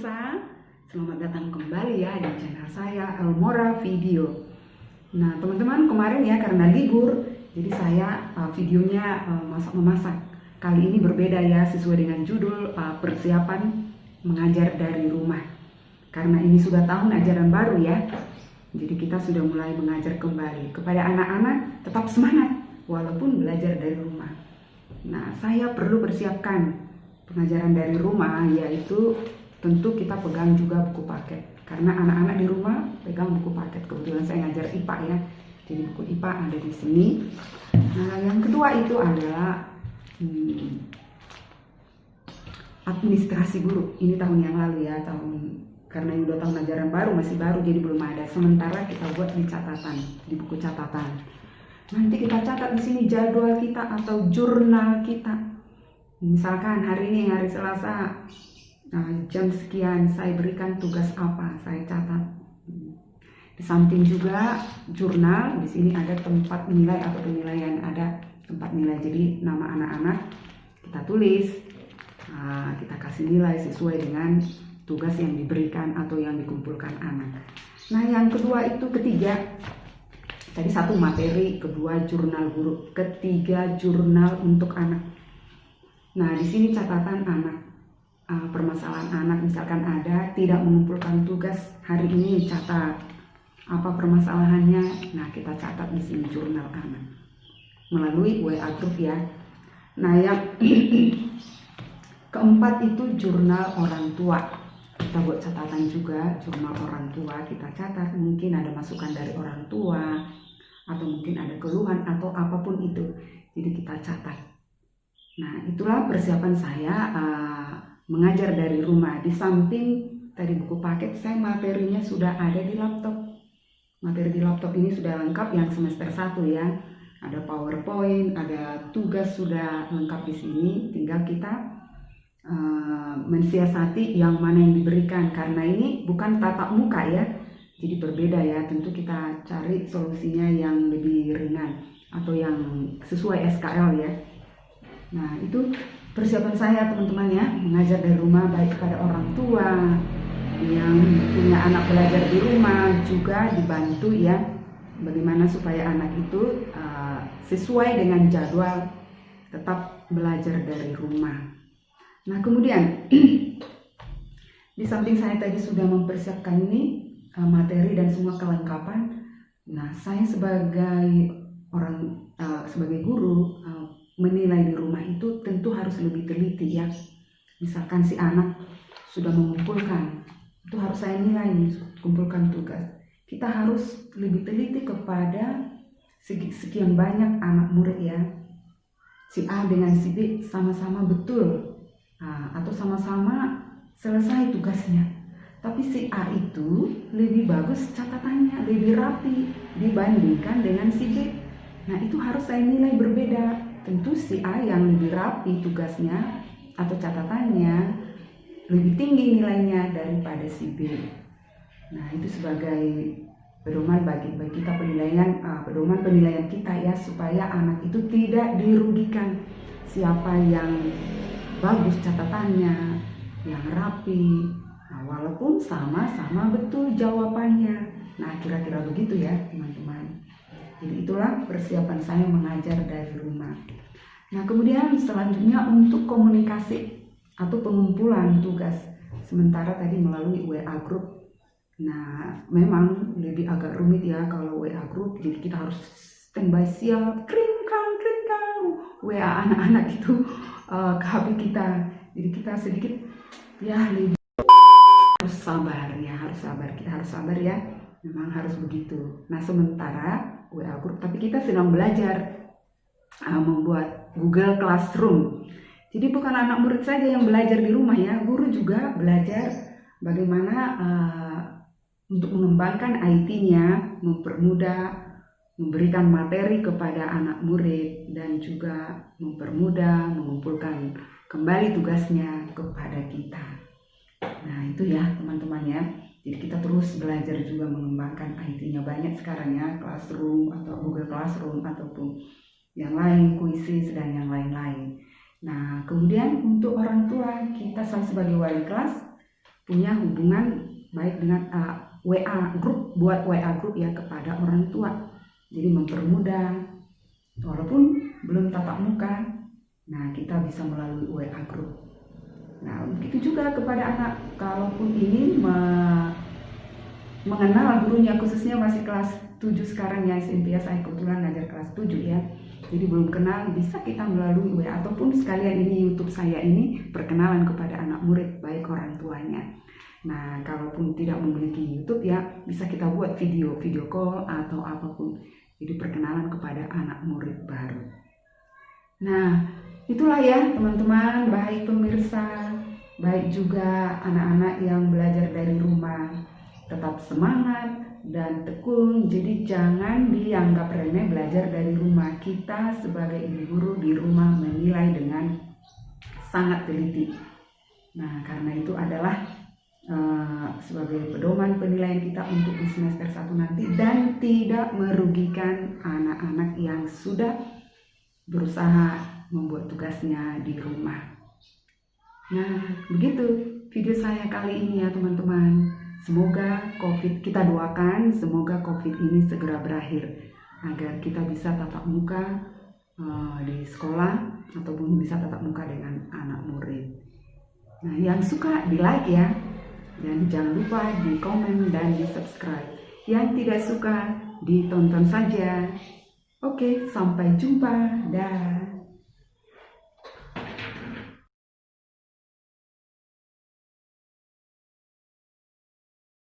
pemirsa, selamat datang kembali ya di channel saya Elmora Video. Nah teman-teman, kemarin ya karena libur, jadi saya videonya masak-memasak. Kali ini berbeda ya, sesuai dengan judul persiapan mengajar dari rumah. Karena ini sudah tahun ajaran baru ya, jadi kita sudah mulai mengajar kembali. Kepada anak-anak tetap semangat walaupun belajar dari rumah. Nah saya perlu persiapkan pengajaran dari rumah, yaitu tentu kita pegang juga buku paket, karena anak-anak di rumah pegang buku paket. Kebetulan saya ngajar IPA ya, jadi buku IPA ada di sini. Nah yang kedua itu adalah administrasi guru. Ini tahun yang lalu ya, karena ini udah tahun ajaran baru, masih baru jadi belum ada. Sementara kita buat di catatan, di buku catatan. Nanti kita catat di sini jadwal kita atau jurnal kita. Misalkan hari ini hari Selasa, jam sekian saya berikan tugas apa, saya catat. Di samping juga jurnal, di sini ada tempat nilai atau penilaian, ada tempat nilai. Jadi nama anak-anak kita tulis, kita kasih nilai sesuai dengan tugas yang diberikan atau yang dikumpulkan anak. Nah yang kedua itu ketiga, tadi satu materi, kedua jurnal guru, ketiga jurnal untuk anak. Nah di sini catatan anak, permasalahan anak, misalkan ada tidak mengumpulkan tugas hari ini, catat apa permasalahannya. Nah kita catat di sini jurnal anak melalui WA group ya. Nah yang keempat itu jurnal orang tua. Kita buat catatan juga jurnal orang tua, kita catat. Mungkin ada masukan dari orang tua, atau mungkin ada keluhan atau apapun itu, jadi kita catat. Nah itulah persiapan saya mengajar dari rumah. Di samping tadi buku paket, saya materinya sudah ada di laptop. Materi di laptop ini sudah lengkap yang semester 1 ya. Ada PowerPoint, ada tugas sudah lengkap di sini. Tinggal kita mensiasati yang mana yang diberikan. Karena ini bukan tatap muka ya, jadi berbeda ya. Tentu kita cari solusinya yang lebih ringan atau yang sesuai SKL ya. Nah itu persiapan saya teman-teman ya, mengajar dari rumah, baik kepada orang tua yang punya anak belajar di rumah, juga dibantu ya bagaimana supaya anak itu sesuai dengan jadwal tetap belajar dari rumah. Nah kemudian di samping saya tadi sudah mempersiapkan ini materi dan semua kelengkapan. Nah saya sebagai sebagai guru menilai di rumah itu tentu harus lebih teliti ya. Misalkan si anak sudah mengumpulkan, itu harus saya nilai nih, kumpulkan tugas. Kita harus lebih teliti kepada sekian banyak anak murid ya. Si A dengan si B sama-sama betul, atau sama-sama selesai tugasnya. Tapi si A itu lebih bagus catatannya, lebih rapi dibandingkan dengan si B. Nah itu harus saya nilai berbeda. Tentu si A yang lebih rapi tugasnya atau catatannya lebih tinggi nilainya daripada si B. Nah itu sebagai pedoman bagi kita penilaian, pedoman penilaian kita ya, supaya anak itu tidak dirugikan. Siapa yang bagus catatannya, yang rapi, walaupun sama-sama betul jawabannya. Nah kira-kira begitu ya teman-teman. Jadi itulah persiapan saya mengajar dari rumah. Nah kemudian selanjutnya untuk komunikasi atau pengumpulan tugas. Sementara tadi melalui WA group. Nah memang lebih agak rumit ya kalau WA group. Jadi kita harus standby siap, kringkang WA anak-anak itu ke HP kita. Jadi kita sedikit ya lebih harus sabar ya, kita harus sabar ya. Memang harus begitu. Nah sementara WA group, tapi kita sedang belajar membuat Google Classroom. Jadi bukan anak murid saja yang belajar di rumah ya, guru juga belajar bagaimana untuk mengembangkan IT-nya, mempermudah, memberikan materi kepada anak murid, dan juga mempermudah mengumpulkan kembali tugasnya kepada kita. Nah itu ya teman-teman ya. Jadi kita terus belajar juga mengembangkan IT-nya. Banyak sekarang ya, Classroom atau Google Classroom ataupun yang lain, Quizzes dan yang lain-lain. Nah kemudian untuk orang tua, kita sebagai wali kelas punya hubungan baik dengan WA grup, buat WA grup ya kepada orang tua. Jadi mempermudah, walaupun belum tatap muka, nah kita bisa melalui WA grup. Nah begitu juga kepada anak, kalaupun ini mengenal gurunya, khususnya masih kelas 7 sekarang ya, SMP ya, saya kebetulan ngajar kelas 7 ya, jadi belum kenal, bisa kita melalui WA, ataupun sekalian ini YouTube saya ini perkenalan kepada anak murid baik orang tuanya. Nah kalaupun tidak memiliki YouTube ya, bisa kita buat video call atau apapun, jadi perkenalan kepada anak murid baru. Nah itulah ya teman-teman, baik pemirsa, baik juga anak-anak yang belajar dari rumah, tetap semangat dan tekun. Jadi jangan dianggap remeh belajar dari rumah. Kita sebagai ibu guru di rumah menilai dengan sangat teliti. Nah karena itu adalah sebagai pedoman penilaian kita untuk di semester 1 nanti, dan tidak merugikan anak-anak yang sudah berusaha membuat tugasnya di rumah. Nah begitu video saya kali ini ya teman-teman. Semoga COVID, kita doakan semoga COVID ini segera berakhir, agar kita bisa tatap muka di sekolah ataupun bisa tatap muka dengan anak murid. Nah yang suka di like ya, dan jangan lupa di komen dan di subscribe. Yang tidak suka ditonton saja. Oke, sampai jumpa. Dah.